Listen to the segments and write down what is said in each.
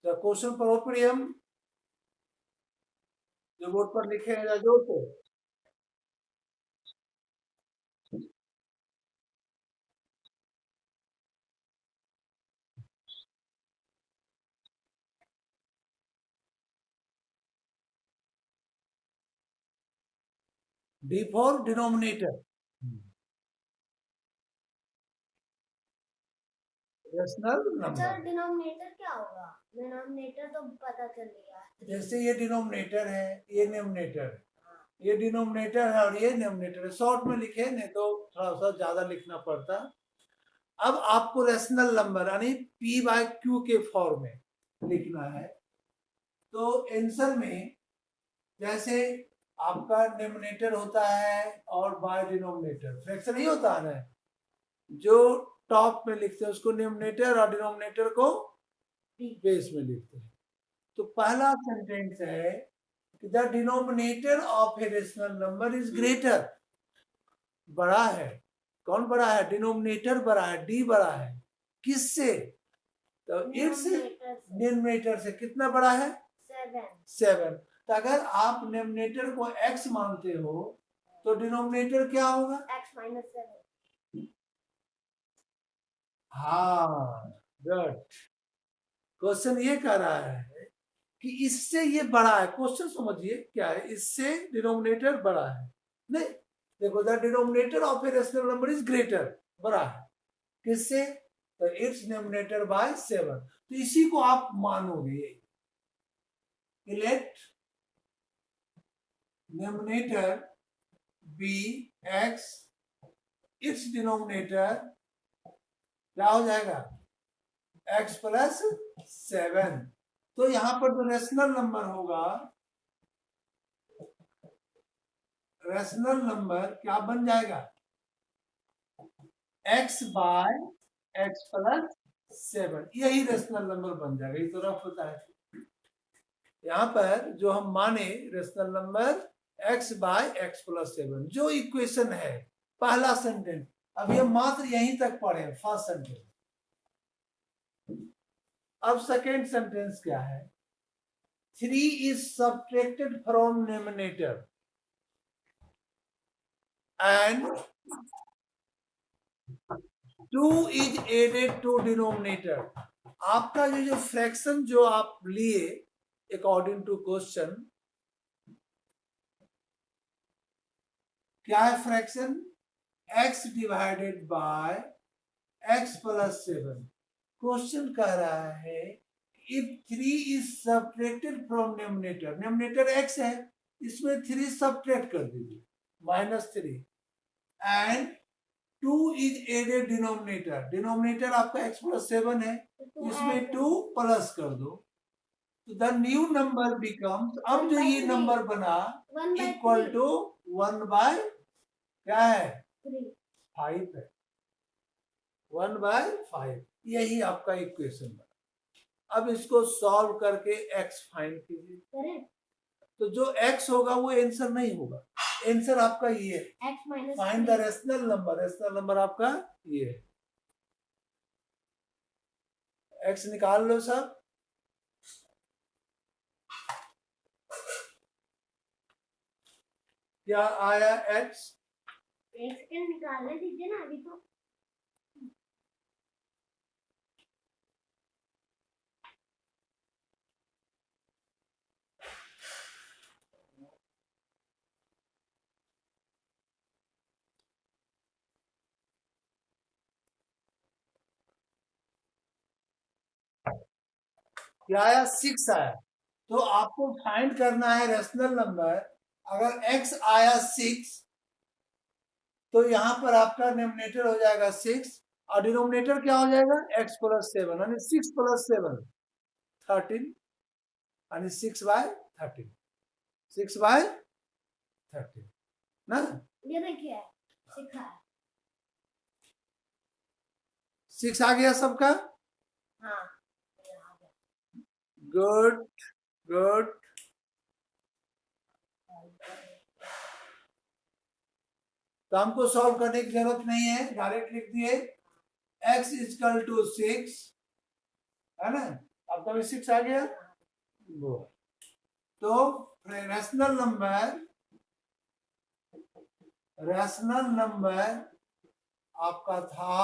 तो क्वेश्चन पढ़ो पढ़िए हम जो बोर्ड पर लिखे हैं जोर से। डी फॉर डिनोमिनेटर, रेशनल अच्छा नंबर। डिनोमिनेटर क्या होगा? डिनोमिनेटर तो पता चल गया। जैसे ये डिनोमिनेटर है, ये न्यूमरेटर है, ये डिनोमिनेटर है और ये न्यूमरेटर है। शॉर्ट में लिखे, नहीं तो थोड़ा सा ज्यादा लिखना पड़ता। अब आपको रेशनल नंबर यानी पी बाय क्यू के फॉर्म में लिखना है। तो आंसर में जैसे आपका डिनोमिनेटर होता है और बाय डिनोमिनेटर फ्रैक्शन ही होता है ना, जो टॉप में लिखते हैं उसको न्यूमरेटर और डिनोमिनेटर को बेस में लिखते हैं। तो पहला सेंटेंस है कि the denominator of a rational number is greater, बड़ा है। कौन बड़ा है? डिनोमिनेटर बड़ा है, डी बड़ा है। किससे? तो इट्स डिनोमिनेटर से। कितना बड़ा है? 7। तो अगर आप डिनोमिनेटर को x मानते हो तो डिनोमिनेटर क्या होगा? x-7। हाँ, गुड। क्वेश्चन ये कह रहा है कि इससे ये बड़ा है। क्वेश्चन समझिए क्या है, इससे डिनोमिनेटर बड़ा है। नहीं, देखो the denominator of a rational number is greater, बड़ा है। किससे? तो इट्स डिनोमिनेटर बाय 7। तो इसी को आप मानोगे। Let denominator be X, it's denominator क्या हो जाएगा? x plus 7। तो यहां पर जो रेशनल नंबर होगा, रेशनल नंबर क्या बन जाएगा? x बाय x प्लस 7, यही रेशनल नंबर बन जाएगा। ये तो रफ होता है। यहाँ पर जो हम माने rational number x by x plus 7, जो इक्वेशन है पहला सेंटेंस। अब ये मात्र यहीं तक पढ़े, फर्स्ट सेंटेंस। अब सेकेंड सेंटेंस क्या है? 3 is subtracted from numerator and 2 is added to denominator। आपका ये जो फ्रैक्शन जो आप लिए अकॉर्डिंग टू क्वेश्चन, क्या है fraction? x divided by x plus 7। Question कह रहा है if 3 is subtracted from numerator, numerator x है, इसमें 3 सब्ट्रैक्ट कर दीजिए, -3, and 2 is added denominator. Denominator आपका x प्लस 7 है, इसमें 2 प्लस कर दो, तो द न्यू नंबर बिकम्स, अब जो ये नंबर बना इक्वल टू 1 बाय क्या है? 5 है। 1 बाय 5, यही आपका इक्वेशन बना। अब इसको सॉल्व करके x फाइंड कीजिए। तो जो x होगा वो आंसर नहीं होगा, आंसर आपका ये है। Find the rational number, rational number आपका ये है। x निकाल लो सब। क्या आया x? निकालने दीजिए ना अभी तो। क्या आया? 6 आया। तो आपको फाइंड करना है रेशनल नंबर। अगर x आया 6, तो यहां पर आपका डिनोमिनेटर हो जाएगा 6 और डिनोमिनेटर क्या हो जाएगा? x प्लस 7, यानी 6 प्लस 7 13, यानी 6 बाय 13, 6 बाय 13 ना। ये देखिए 6 आ गया सबका। हाँ, गुड गुड। तो हमको सॉल्व करने की जरूरत नहीं है, डायरेक्ट लिख दिए x इक्वल टू 6, है ना। आपका भी 6 आ गया वो। तो रैशनल नंबर आपका था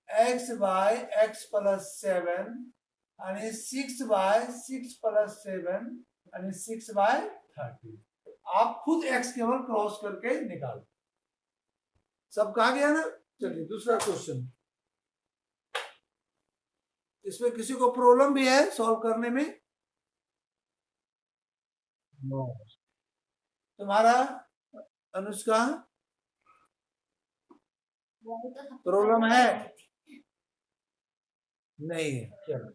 x बाय x प्लस 7 आणि 6 बाय 6 प्लस 7 आणि 6 बाय 30। आप खुद x केवल क्रॉस करके निकालो। सब कहा गया ना। चलिए दूसरा क्वेश्चन। इसमें किसी को प्रॉब्लम भी है सॉल्व करने में? नो। तुम्हारा अनुष्का वही तो सबसे प्रॉब्लम पहले है? बताई थी। नहीं है। चलो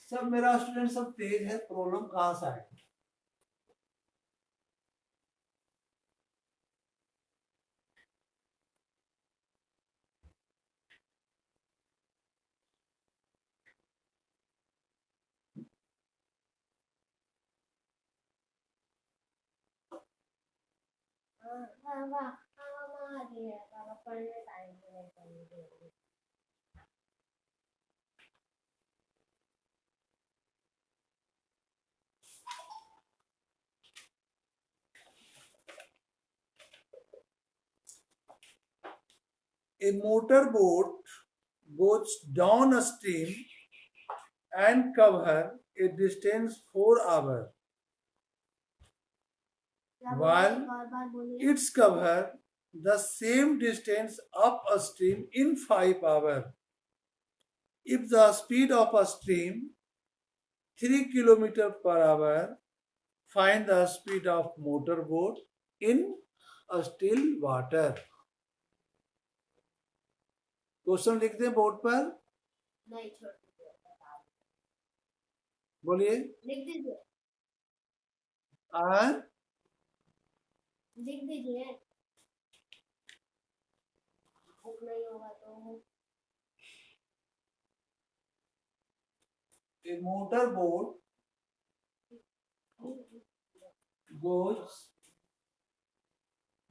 सब मेरा स्टूडेंट सब तेज है, प्रॉब्लम कहां से आएगी? पापा पढ़ने टाइम पे नहीं करने देंगे। A motorboat goes downstream and cover a distance 4 hours, while बार बोलिए। its cover the same distance upstream in 5 hours. If the speed of a stream 3 km per hour, find the speed of motorboat in a still water. Question लिख दें board पर। नहीं छोड़ दीजिए, बता दो। बोलिए। लिख दीजिए, आ लिख दीजिए। बुक नहीं होगा तो A motorboat goes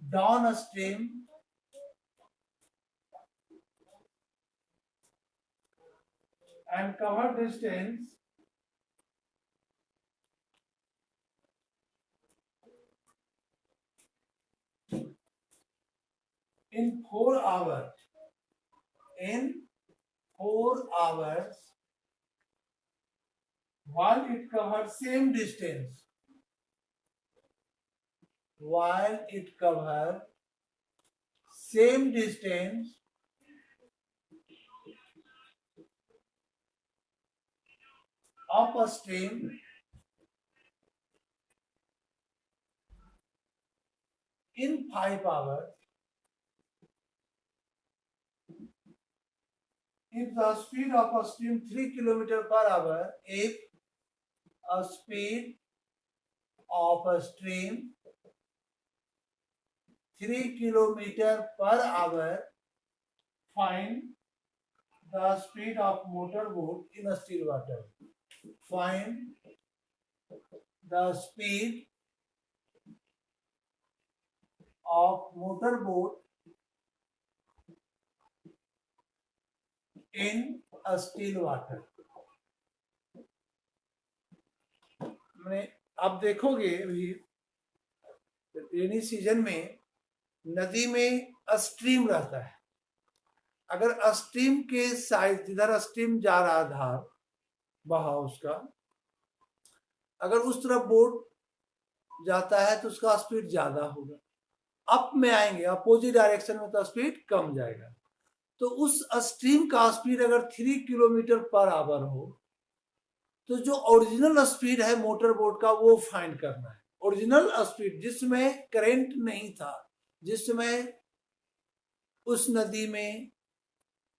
downstream and cover distance in 4 hours. In 4 hours, while it covers same distance. While it covers same distance upstream in 5 hours, if the speed of a stream 3 km per hour, if a speed of a stream 3 km per hour, find the speed of motorboat in a still water. Find the speed of motorboat in a still water. मैंने आप देखोगे अभी rainy season में नदी में stream रहता है। अगर स्ट्रीम के साइड जिधर स्ट्रीम जा रहा धार बहाव उसका, अगर उस तरफ बोट जाता है तो उसका स्पीड ज्यादा होगा। अप में आएंगे अपोजिट डायरेक्शन में तो स्पीड कम जाएगा। तो उस स्ट्रीम का स्पीड अगर 3 किलोमीटर पर आवर हो तो जो ओरिजिनल स्पीड है मोटर बोट का वो फाइंड करना है। ओरिजिनल स्पीड जिसमें करंट नहीं था, जिसमें उस नदी में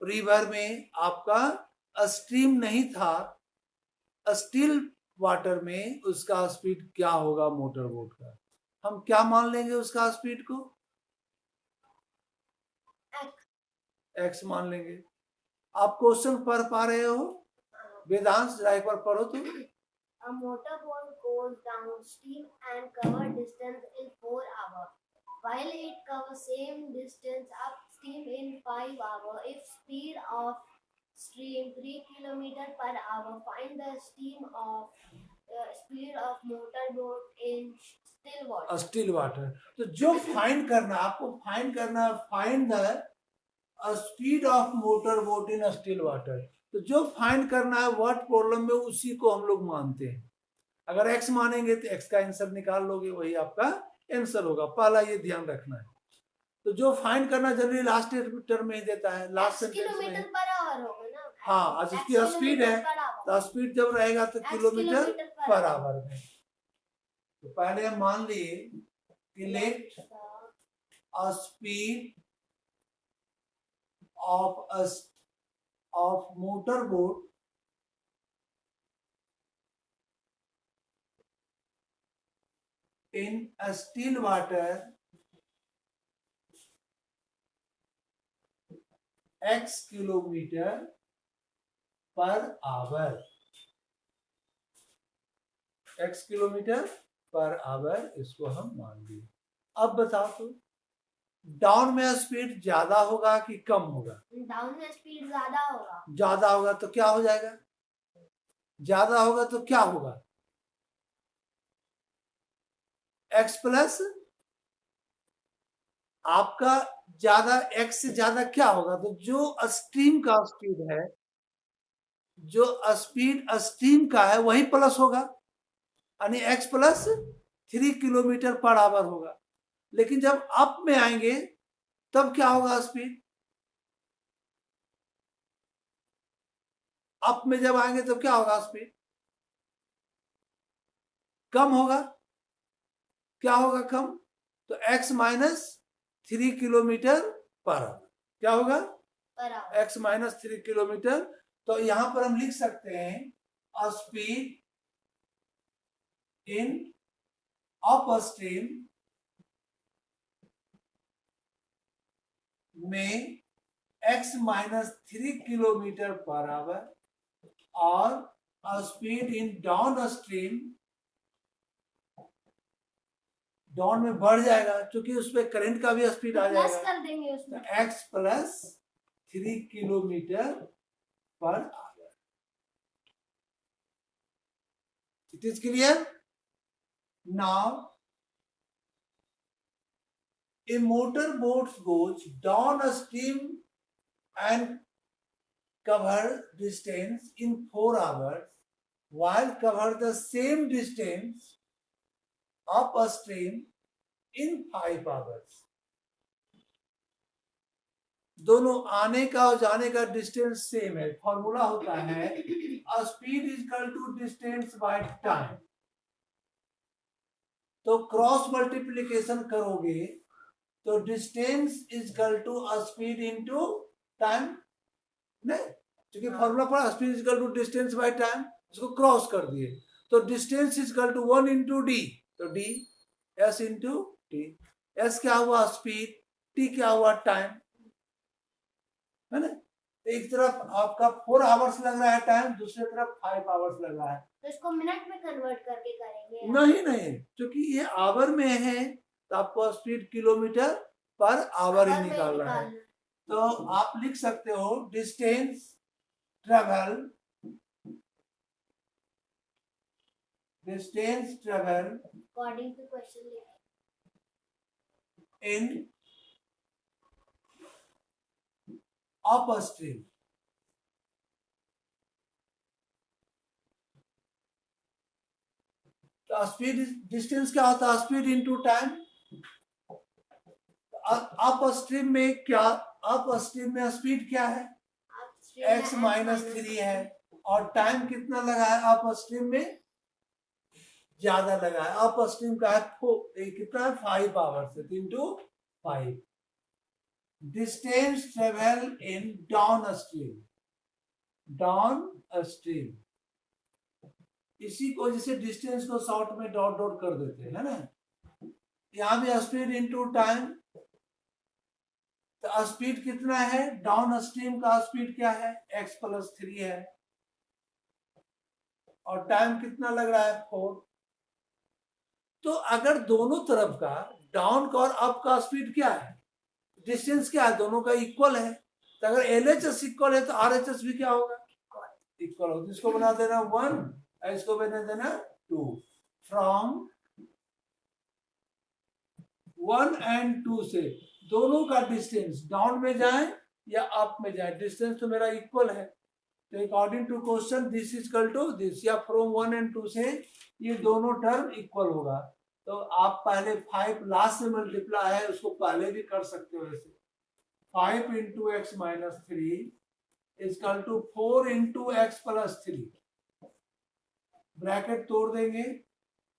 रिवर में आपका स्ट्रीम नहीं था, स्टिल वाटर में उसका स्पीड क्या होगा मोटर बोट का? हम क्या मान लेंगे उसका स्पीड को? एक्स मान लेंगे। आप क्वेश्चन पढ़ पा रहे हो? वेदांश जरा एक बार पढ़ो तो। A motorboat goes downstream and cover distance in 4 hours, while it covers same distance steam in 5 hours. If speed of stream 3 kilometer per hour, find the speed of motorboat in still water. Still water. तो जो find करना आपको find करना find the speed of motor boat in still water. तो जो find करना है word problem में उसी को हम लोग मानते हैं। अगर एक्स मानेंगे तो एक्स का आंसर निकाल लोगे, वही आपका आंसर होगा। पहला ये ध्यान रखना है। तो जो फाइंड करना जनरली लास्ट टर्म में ही देता है, लास्ट सेंटेंस किलोमीटर में। पर आवर होगा ना। हाँ, आज इसकी स्पीड है तो स्पीड जब रहेगा तो किलोमीटर पर आवर में। तो पहले हम मान लिए कि let a speed of motor boat in a still water x kilometre per hour. x kilometre per hour इसको हम मान लिए। अब बताओ तो डाउन में स्पीड ज्यादा होगा कि कम होगा? डाउन में स्पीड ज्यादा होगा। ज्यादा होगा तो क्या हो जाएगा? ज्यादा होगा तो क्या होगा? x प्लस आपका ज्यादा, x से ज्यादा क्या होगा? तो जो स्ट्रीम का स्पीड है, जो स्पीड स्ट्रीम का है वही प्लस होगा, यानी x plus 3 kilometre per our होगा। लेकिन जब अप में आएंगे तब क्या होगा? स्पीड अप में जब आएंगे तो क्या होगा? स्पीड कम होगा। क्या होगा? कम। तो x minus 3 kilometre per hour क्या होगा? x minus 3 kilometre. तो यहां पर हम लिख सकते हैं स्पीड इन अप स्ट्रीम में x minus 3 kilometre per hour और speed in downstream, down में बढ़ जाएगा क्योंकि उसपे करंट का भी स्पीड आ प्लस जाएगा। कर देंगे उसमें। तो x plus 3 kilometre per our. It is clear? Now a motorboat goes down a stream and cover distance in 4 hours while cover the same distance upstream in 5 hours। दोनों आने का और जाने का डिस्टेंस सेम है। फॉर्मूला होता है speed is equal to distance by time. तो क्रॉस मल्टीप्लिकेशन करोगे तो distance is equal to speed into time, नहीं, क्योंकि फॉर्मूला पड़ा speed is equal to distance by time, इसको क्रॉस कर दिए तो distance is equal to 1 into d. तो d s into t. S क्या हुआ? स्पीड। टी क्या हुआ? टाइम, है ना। एक तरफ आपका 4 आवर्स लग रहा है टाइम, दूसरी तरफ 5 आवर्स लग रहा है। तो इसको मिनट में कन्वर्ट करके करेंगे? नहीं, क्योंकि ये आवर में है तो आपको स्पीड किलोमीटर पर आवर ही निकालना है। तो आप लिख सकते हो distance travel according to question in upstream. तो स्पीड डिस्टेंस क्या होता है? Speed into time. अपस्ट्रीम में क्या? अपस्ट्रीम में स्पीड क्या है? x माइनस 3 है और टाइम कितना लगा है? अपस्ट्रीम में ज्यादा लगा है। अपस्ट्रीम का है कितना है? 5 आवर्स है, 3 to 5। Distance travel in downstream. इसी को जैसे डिस्टेंस को शॉर्ट में डॉट डॉट कर देते हैं, है ना। यहां भी स्पीड इनटू टाइम। तो स्पीड कितना है? डाउन स्ट्रीम का स्पीड क्या है? x प्लस 3 है और टाइम कितना लग रहा है? 4। तो अगर दोनों तरफ का डाउन का और अप का स्पीड क्या है? डिस्टेंस क्या है, दोनों का इक्वल है, तो अगर LHS इक्वल है तो RHS भी क्या होगा, इक्वल होगा। इसको बना देना 1 और इसको बना देना 2। फ्रॉम 1 एंड 2 से दोनों का डिस्टेंस डाउन में जाए या अप में जाए, डिस्टेंस तो मेरा इक्वल है, तो according to question this is equal to this, या फ्रॉम 1 एंड 2 से ये दोनों टर्म इक्वल होगा। तो आप पहले 5 लास्ट से मल्टीप्लाई है उसको पहले भी कर सकते हो ऐसे, 5 into X minus 3 is equal to 4 into X plus 3, bracket तोड़ देंगे,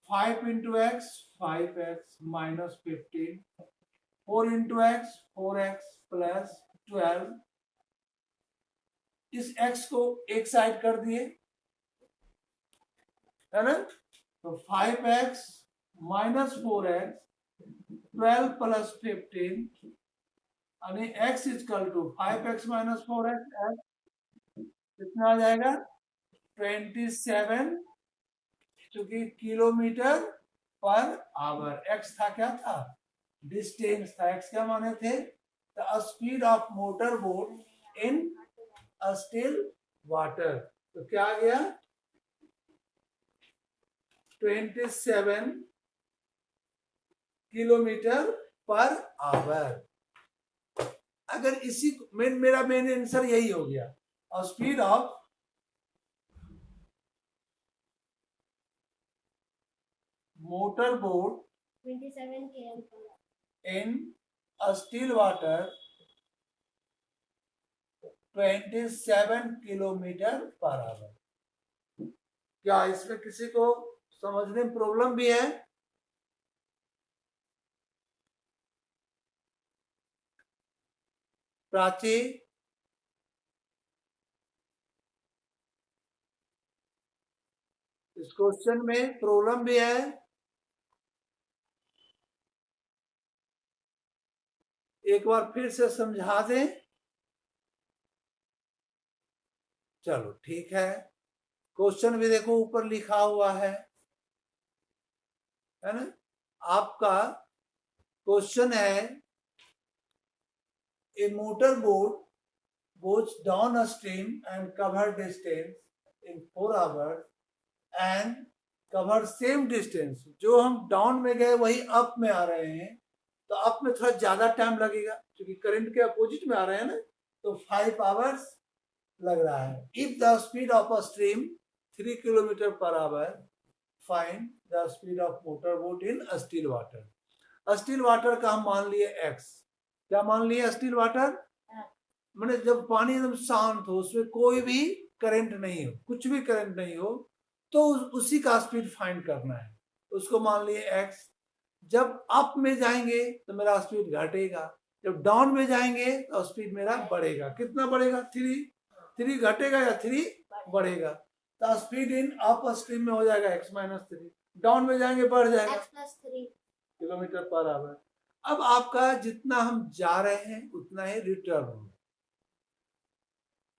5 into X 5x minus 15, 4 into X 4x plus 12, इस x को एक साइड कर दिए, है ना, तो 5x माइनस 4x 12 प्लस 15 यानी x equal to 5x minus 4x, कितना आ जाएगा 27 क्योंकि किलोमीटर पर आवर। x था क्या था, डिस्टेंस था, x क्या माने थे, the speed of motor boat in still water, तो क्या आ गया 27 किलोमीटर पर आवर। अगर इसी मेरा मेन आंसर यही हो गया, और speed of motor boat 27 km in still water 27 kilometre per hour. क्या इसमें किसी को समझने में प्रॉब्लम भी है? प्राची, इस क्वेश्चन में प्रॉब्लम भी है? एक बार फिर से समझा दें। चलो ठीक है, क्वेश्चन भी देखो ऊपर लिखा हुआ है ना, आपका क्वेश्चन है a motor boat goes down a stream and cover distance in 4 hours and cover same distance, जो हम डाउन में गए वही अप में आ रहे हैं, तो अप में थोड़ा ज्यादा टाइम लगेगा क्योंकि करंट के अपोजिट में आ रहे हैं ना, तो 5 आवर्स लग रहा है। If the speed of a stream 3 kilometre per our, find the speed of motor boat in still water. Still water का हम मान लिए x, क्या मान लिए स्टिल वाटर, मैंने जब पानी एकदम शांत हो, उसमें कोई भी करंट नहीं हो, कुछ भी करंट नहीं हो, तो उसी का स्पीड फाइंड करना है, उसको मान लिए x। जब अप में जाएंगे तो मेरा स्पीड घटेगा, जब डाउन में जाएंगे तो स्पीड मेरा बढ़ेगा, कितना बढ़ेगा 3 घटेगा या 3 बढ़ेगा, तो स्पीड इन अप स्ट्रीम में हो जाएगा x माइनस 3, डाउन में जाएंगे बढ़ जाएगा x plus 3 kilometre per our. अब आपका जितना हम जा रहे हैं उतना ही रिटर्न होगा,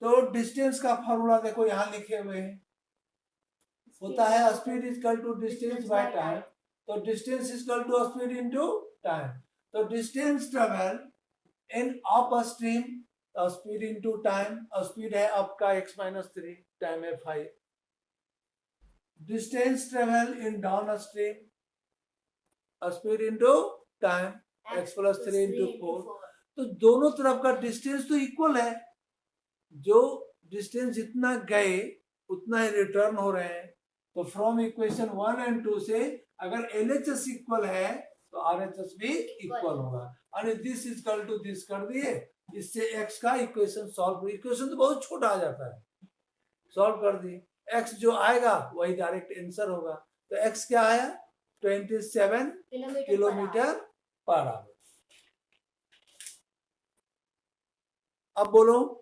तो डिस्टेंस का फॉर्मूला देखो यहां लिखे हुए हैं, होता है speed is equal to distance by time, तो distance is equal to speed into time, तो distance travel in upstream, speed into time, speed है अप का x माइनस 3, टाइम है 5, distance travel in downstream, speed into time x plus 3 into 4, तो दोनों तरफ का distance तो equal है, जो डिस्टेंस जितना गए उतना ही रिटर्न हो रहे हैं, तो फ्रॉम इक्वेशन 1 एंड 2 से अगर LHS इक्वल है तो RHS भी इक्वल होगा, और this is equal to this कर दिए, इससे x का इक्वेशन सॉल्व, इक्वेशन तो बहुत छोटा आ जाता है, सॉल्व कर दिए, x जो आएगा वही डायरेक्ट आंसर होगा, तो x क्या आया 27 किलोमीटर पर आवर। अब बोलो